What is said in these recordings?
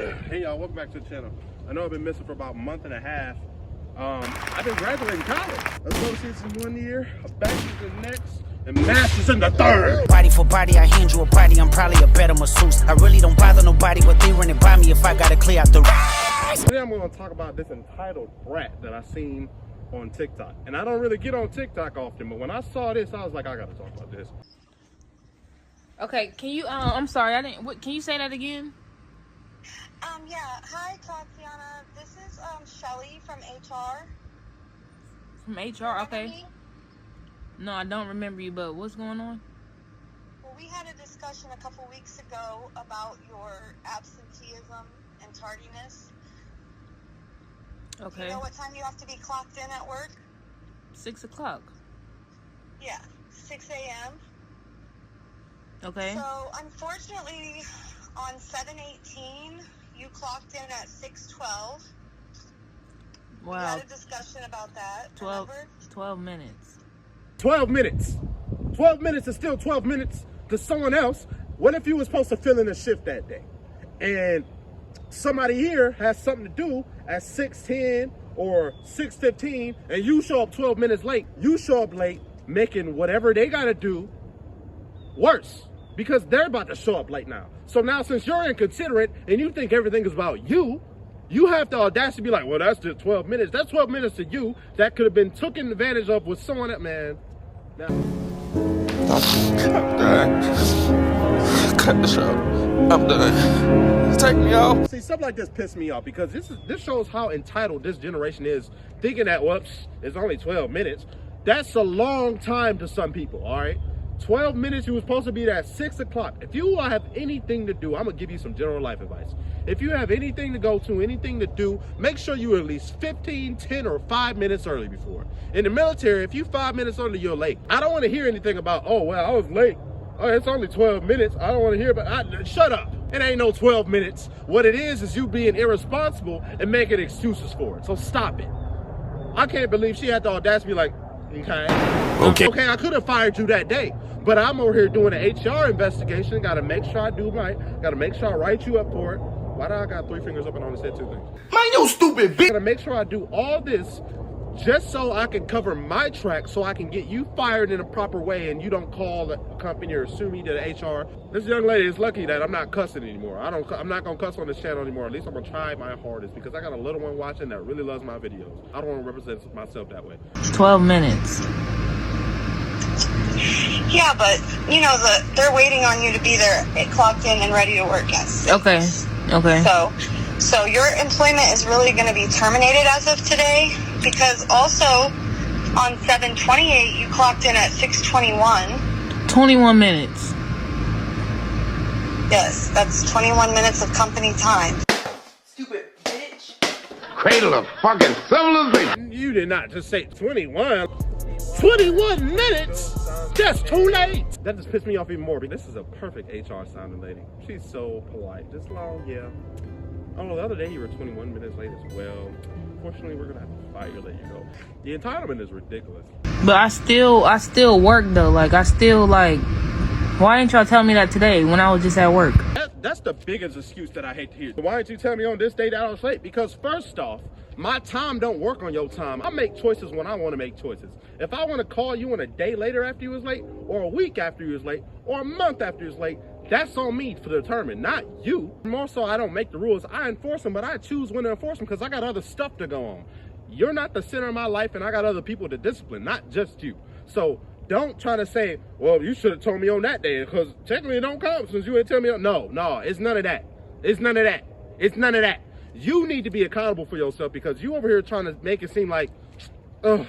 Hey y'all, welcome back to the channel. I know I've been missing for about a month and a half. I've been graduating college. Associates in 1 year, a bachelor's in next, and master's in the third. Body for body, I hand you a body, I'm probably a better masseuse. I really don't bother nobody, but they running by me if I gotta clear out the Today I'm gonna talk about this entitled brat that I seen on TikTok. And I don't really get on TikTok often, but when I saw this, I was like, I gotta talk about this. Okay, can you, I'm sorry, I didn't, can you say that again? Yeah. Hi, Tatiana. This is Shelly from HR. From HR, okay. Me? No, I don't remember you, but what's going on? Well, we had a discussion a couple weeks ago about your absenteeism and tardiness. Okay. Do you know what time you have to be clocked in at work? 6 o'clock. Yeah, 6 a.m. Okay. So, unfortunately, on 7/18, you clocked in at 6:12. We Wow. had a discussion about that. 12 minutes. 12 minutes. 12 minutes is still 12 minutes to someone else. What if you were supposed to fill in a shift that day? And somebody here has something to do at 6:10 or 6:15, and you show up 12 minutes late. You show up late, making whatever they gotta do worse, because they're about to show up late now. So now, since you're inconsiderate and you think everything is about you, you have the audacity to be like, well, that's just 12 minutes. That's 12 minutes to you that could have been taken advantage of with someone that, man. Now, I'm done. Cut the show. I'm done. Take me off. see, stuff like this piss me off, because this shows how entitled this generation is, thinking that, whoops, it's only 12 minutes. That's a long time to some people, all right? 12 minutes, you were supposed to be there at 6 o'clock. If you have anything to do, I'm gonna give you some general life advice. If you have anything to go to, anything to do, make sure you're at least 15, 10, or 5 minutes early before. In the military, if you 5 minutes early, you're late. I don't wanna hear anything about, oh, well, I was late. Oh, it's only 12 minutes. I don't wanna hear about, shut up. It ain't no 12 minutes. What it is you being irresponsible and making excuses for it. So stop it. I can't believe she had the audacity to be like, okay, I could have fired you that day, but I'm over here doing an HR investigation. Got to make sure I do right. Got to make sure I write you up for it. Why do I got 3 fingers up and only said 2 things? Man, you stupid bitch. Got to make sure I do all this just so I can cover my track, so I can get you fired in a proper way, and you don't call the company or sue me to the HR. This young lady is lucky that I'm not cussing anymore. I'm not gonna cuss on this channel anymore. At least I'm gonna try my hardest, because I got a little one watching that really loves my videos. I don't want to represent myself that way. 12 minutes. Yeah, but you know they're waiting on you to be there, clocked in and ready to work at 6. Okay. So your employment is really going to be terminated as of today, because also on 7/28 you clocked in at 6:21. 21 minutes. Yes, that's 21 minutes of company time. Stupid bitch. Cradle of fucking civilization. You did not just say 21. 21 minutes? That's too late. That just pissed me off even more. This is a perfect HR sounding lady. She's so polite. This long, yeah. Oh, the other day you were 21 minutes late as well. Unfortunately, we're gonna have to fire you, let you go. The entitlement is ridiculous. But I still work though. Like, why didn't y'all tell me that today when I was just at work? That's the biggest excuse that I hate to hear. Why didn't you tell me on this date that I was late? Because first off, my time don't work on your time. I make choices when I want to make choices. If I want to call you on a day later after you was late, or a week after you was late, or a month after you was late, that's on me to determine, not you. More so, I don't make the rules. I enforce them, but I choose when to enforce them, because I got other stuff to go on. You're not the center of my life, and I got other people to discipline, not just you. So don't try to say, well, you should have told me on that day, because technically it don't count since you didn't tell me. No, it's none of that. It's none of that. It's none of that. You need to be accountable for yourself, because you over here trying to make it seem like, ugh,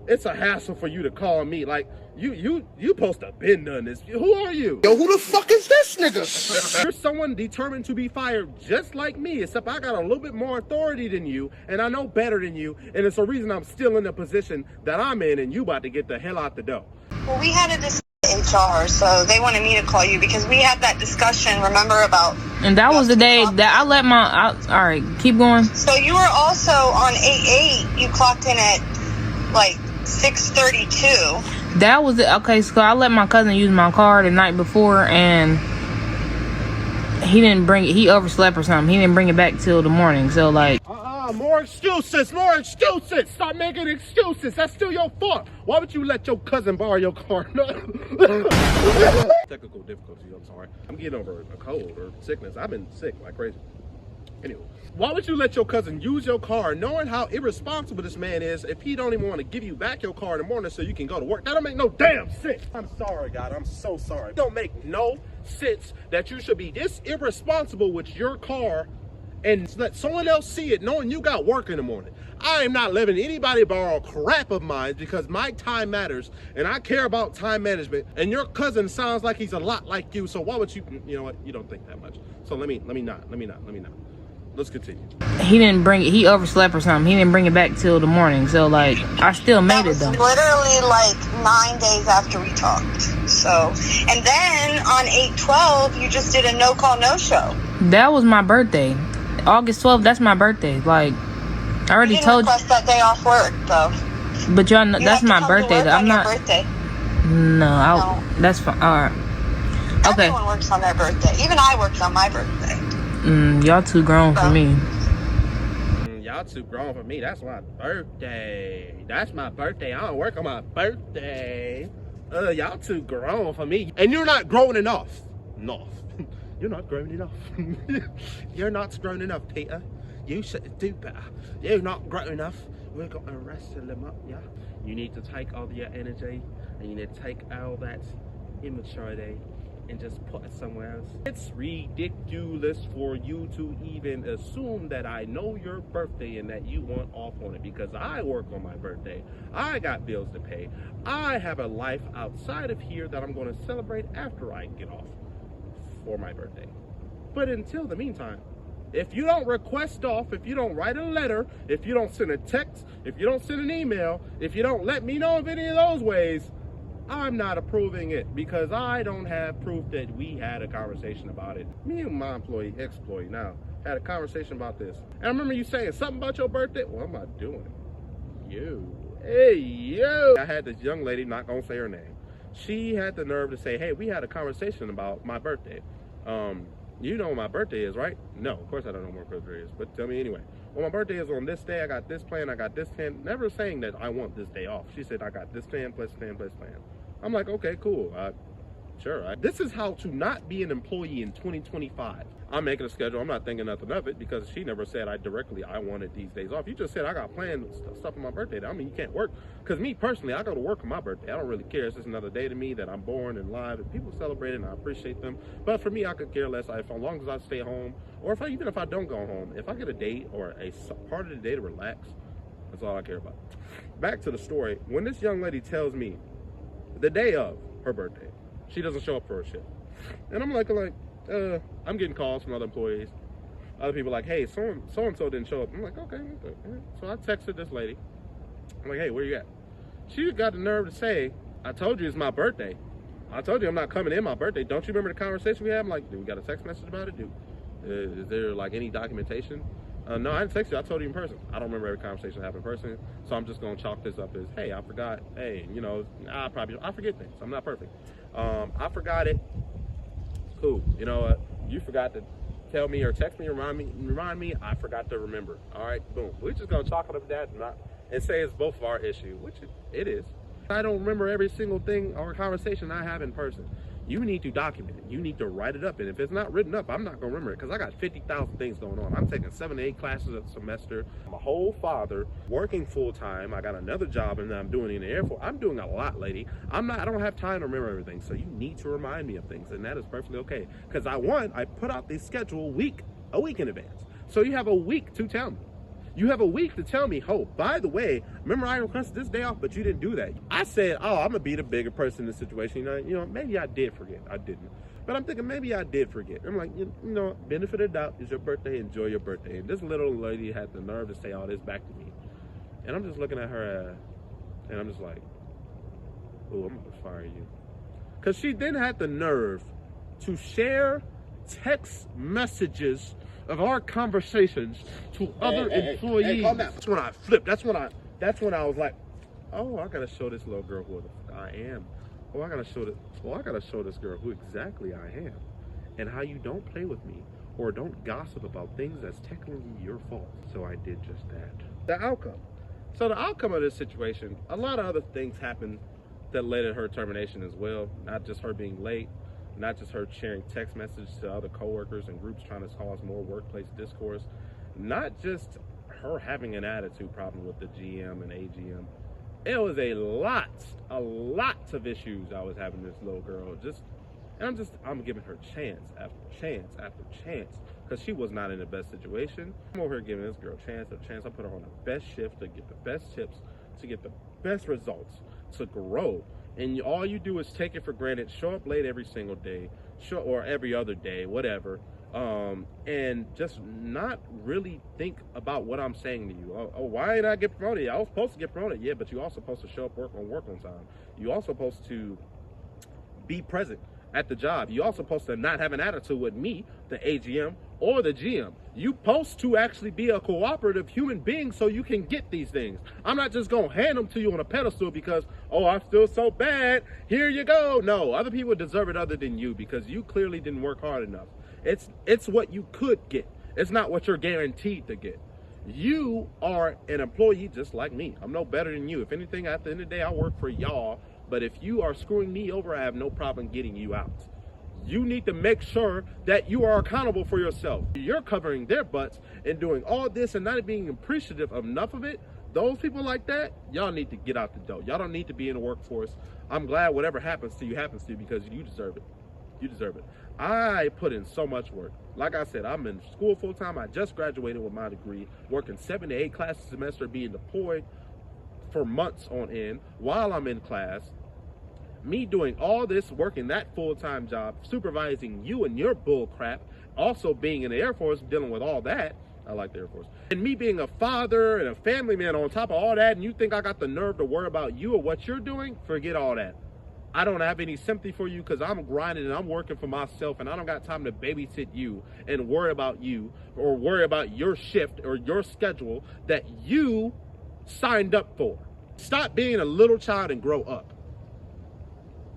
it's a hassle for you to call me. Like, you supposed to been done this. Who are you? Yo, who the fuck is this nigga? You're someone determined to be fired just like me, except I got a little bit more authority than you, and I know better than you, and it's a reason I'm still in the position that I'm in, and you about to get the hell out the door. Well, we had a discussion with HR, so they wanted me to call you because we had that discussion, remember, about... And that was the day that I let all right, keep going. So you were also on 8/8, you clocked in at like 6:32. That was it. Okay, so I let my cousin use my car the night before, and He didn't bring it. He overslept or something. He didn't bring it back till the morning. So like, more excuses, more excuses. Stop making excuses. That's still your fault. Why would you let your cousin borrow your car? Technical difficulties, I'm sorry. I'm getting over a cold or sickness. I've been sick like crazy. Anyway, why would you let your cousin use your car knowing how irresponsible this man is if he don't even want to give you back your car in the morning so you can go to work? That don't make no damn sense. I'm sorry, God. I'm so sorry. It don't make no sense that you should be this irresponsible with your car and let someone else see it knowing you got work in the morning. I am not letting anybody borrow crap of mine because my time matters and I care about time management, and your cousin sounds like he's a lot like you, so why would you know what, you don't think that much. So let me not. Let's continue. he didn't bring it. He overslept or something. He didn't bring it back till the morning. So like, I still made it though. Literally like 9 days after we talked. So, and then on 8/12, you just did a no call, no show. That was my birthday. August 12th, that's my birthday. Like, I already told you. Request that day off work though. But y'all know, that's my birthday though. I'm not. Birthday. No, that's fine. All right. Okay. Everyone works on their birthday. Even I worked on my birthday. Y'all too grown for me. Y'all too grown for me. That's my birthday. That's my birthday. I don't work on my birthday. Y'all too grown for me. And you're not grown enough. No. You're not grown enough. You're not grown enough, Peter. You should do better. You're not grown enough. We're going to wrestle them up, yeah? You need to take all your energy and you need to take all that immaturity and just put it somewhere else. It's ridiculous for you to even assume that I know your birthday and that you want off on it, because I work on my birthday. I got bills to pay. I have a life outside of here that I'm going to celebrate after I get off for my birthday. But until the meantime, if you don't request off, if you don't write a letter, if you don't send a text, if you don't send an email, if you don't let me know of any of those ways, I'm not approving it, because I don't have proof that we had a conversation about it. Me and my ex-employee now, had a conversation about this. And I remember you saying something about your birthday. What am I doing? Hey, you. I had this young lady, not gonna say her name. She had the nerve to say, hey, we had a conversation about my birthday. You know what my birthday is, right? No, of course I don't know what my birthday is, but tell me anyway. Well, my birthday is on this day. I got this plan. I got this plan. Never saying that I want this day off. She said, I got this plan, plus plan, plus plan. I'm like, okay, cool. Sure. This is how to not be an employee in 2025. I'm making a schedule. I'm not thinking nothing of it, because she never said I wanted these days off. You just said I got planned stuff on my birthday. I mean, you can't work. Because me personally, I go to work on my birthday. I don't really care. It's just another day to me that I'm born and live, and people celebrate it, and I appreciate them. But for me, I could care less. As long as I stay home, or even if I don't go home, if I get a date or a part of the day to relax, that's all I care about. Back to the story. When this young lady tells me the day of her birthday, she doesn't show up for her shift, and I'm like, I'm getting calls from other employees. Other people like, hey, so-and-so didn't show up. I'm like, okay. So I texted this lady. I'm like, hey, where you at? She got the nerve to say, I told you it's my birthday. I told you I'm not coming in my birthday. Don't you remember the conversation we had? I'm like, do we got a text message about it? Is there like any documentation? No, I didn't text you. I told you in person. I don't remember every conversation that happened in person. So I'm just going to chalk this up as, hey, I forgot. Hey, I forget things. I'm not perfect. I forgot it. Cool. You know what? You forgot to tell me or text me, remind me. I forgot to remember. All right, boom. We're just gonna chalk it up to that and say it's both of our issue, which it is. I don't remember every single thing or conversation I have in person. You need to document it. You need to write it up. And if it's not written up, I'm not going to remember it, because I got 50,000 things going on. I'm taking 7 to 8 classes a semester. I'm a whole father, working full time. I got another job, and I'm doing it in the Air Force. I'm doing a lot, lady. I don't have time to remember everything. So you need to remind me of things, and that is perfectly okay. Because I put out the schedule a week in advance. So you have a week to tell me. You have a week to tell me, oh, by the way, remember I requested this day off, but you didn't do that. I said, oh, I'm gonna be the bigger person in this situation. You know, maybe I did forget. I didn't. But I'm thinking maybe I did forget. I'm like, you know, benefit of the doubt, is your birthday, enjoy your birthday. And this little lady had the nerve to say all this back to me. And I'm just looking at her, and I'm just like, oh, I'm gonna fire you. Because she then had the nerve to share text messages of our conversations to other employees. That's when I flipped. That's when I was like, oh, I gotta show this little girl who I am. I gotta show this girl who exactly I am. and how you don't play with me or don't gossip about things that's technically your fault. So I did just that. The outcome. So the outcome of this situation, a lot of other things happened that led to her termination as well. Not just her being late, not just her sharing text messages to other coworkers and groups trying to cause more workplace discourse, not just her having an attitude problem with the GM and AGM. It was a lot of issues I was having with this little girl. I'm giving her chance after chance after chance because she was not in the best situation. I'm over here giving this girl chance after chance. I put her on the best shift to get the best tips, to get the best results, to grow. And all you do is take it for granted, show up late every single day, or every other day, whatever, and just not really think about what I'm saying to you. Oh, why did I get promoted? I was supposed to get promoted. Yeah, but you also supposed to show up work on time. You also supposed to be present at the job. You also supposed to not have an attitude with me, the AGM, or the GM. You supposed to actually be a cooperative human being so you can get these things. I'm not just gonna hand them to you on a pedestal because, oh, I feel so bad, here you go. No, other people deserve it other than you because you clearly didn't work hard enough. It's what you could get. It's not what you're guaranteed to get. You are an employee just like me. I'm no better than you. If anything, at the end of the day, I work for y'all. But if you are screwing me over, I have no problem getting you out. You need to make sure that you are accountable for yourself. You're covering their butts and doing all this and not being appreciative of enough of it. Those people like that, y'all need to get out the door. Y'all don't need to be in the workforce. I'm glad whatever happens to you because you deserve it. You deserve it. I put in so much work. Like I said, I'm in school full time. I just graduated with my degree, working 7 to 8 classes a semester, being deployed for months on end while I'm in class. Me doing all this, working that full-time job, supervising you and your bull crap, also being in the Air Force, dealing with all that. I like the Air Force. And me being a father and a family man on top of all that, and you think I got the nerve to worry about you or what you're doing? Forget all that. I don't have any sympathy for you because I'm grinding and I'm working for myself and I don't got time to babysit you and worry about you or worry about your shift or your schedule that you signed up for. Stop being a little child and grow up.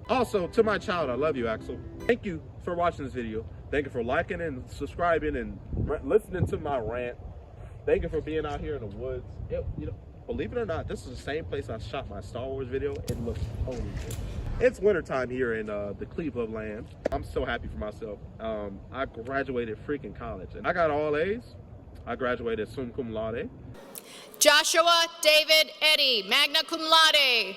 Also, to my child, I love you, Axel. Thank you for watching this video. Thank you for liking and subscribing and listening to my rant. Thank you for being out here in the woods. Believe it or not, this is the same place I shot my Star Wars video. It looks totally different. It's wintertime here in the Cleveland land. I'm so happy for myself. I graduated freaking college and I got all A's. I graduated summa cum laude. Joshua David Eddy, magna cum laude.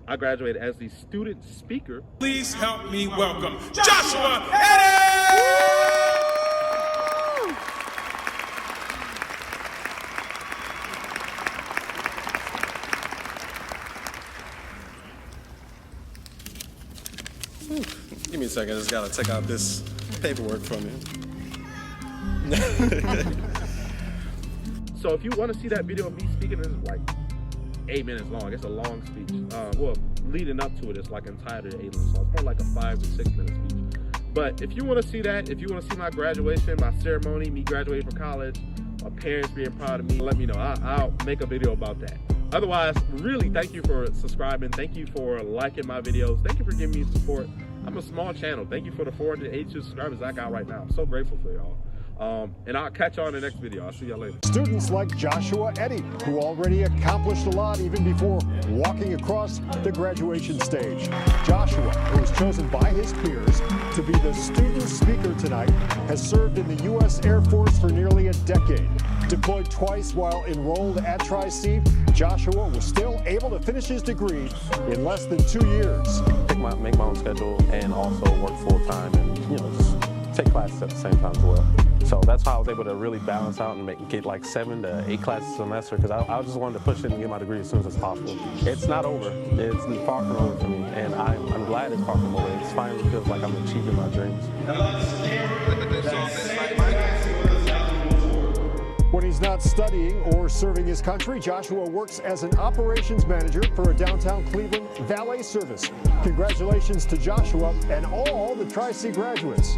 I graduated as the student speaker. Please help me welcome Joshua Eddy! Give me a second, I just gotta take out this paperwork from you. So if you want to see that video of me speaking, this is like 8 minutes long. It's a long speech. Well, leading up to it, it's like entitled 8 minutes long. It's more like a 5 to 6 minute speech. But if you want to see that, if you want to see my graduation, my ceremony, me graduating from college, my parents being proud of me, let me know. I'll make a video about that. Otherwise, really, thank you for subscribing. Thank you for liking my videos. Thank you for giving me support. I'm a small channel. Thank you for the 482 subscribers I got right now. I'm so grateful for y'all. And I'll catch y'all in the next video. I'll see y'all later. Students like Joshua Eddy, who already accomplished a lot even before walking across the graduation stage. Joshua, who was chosen by his peers to be the student speaker tonight, has served in the U.S. Air Force for nearly a decade. Deployed twice while enrolled at Tri-C, Joshua was still able to finish his degree in less than 2 years. Make my own schedule and also work full-time and, just take classes at the same time as well. So that's how I was able to really balance out and get like 7 to 8 classes a semester because I just wanted to push it and get my degree as soon as possible. It's not over. It's far from over for me, and I'm glad it's far from over. It finally feels like I'm achieving my dreams. When he's not studying or serving his country, Joshua works as an operations manager for a downtown Cleveland valet service. Congratulations to Joshua and all the Tri-C graduates.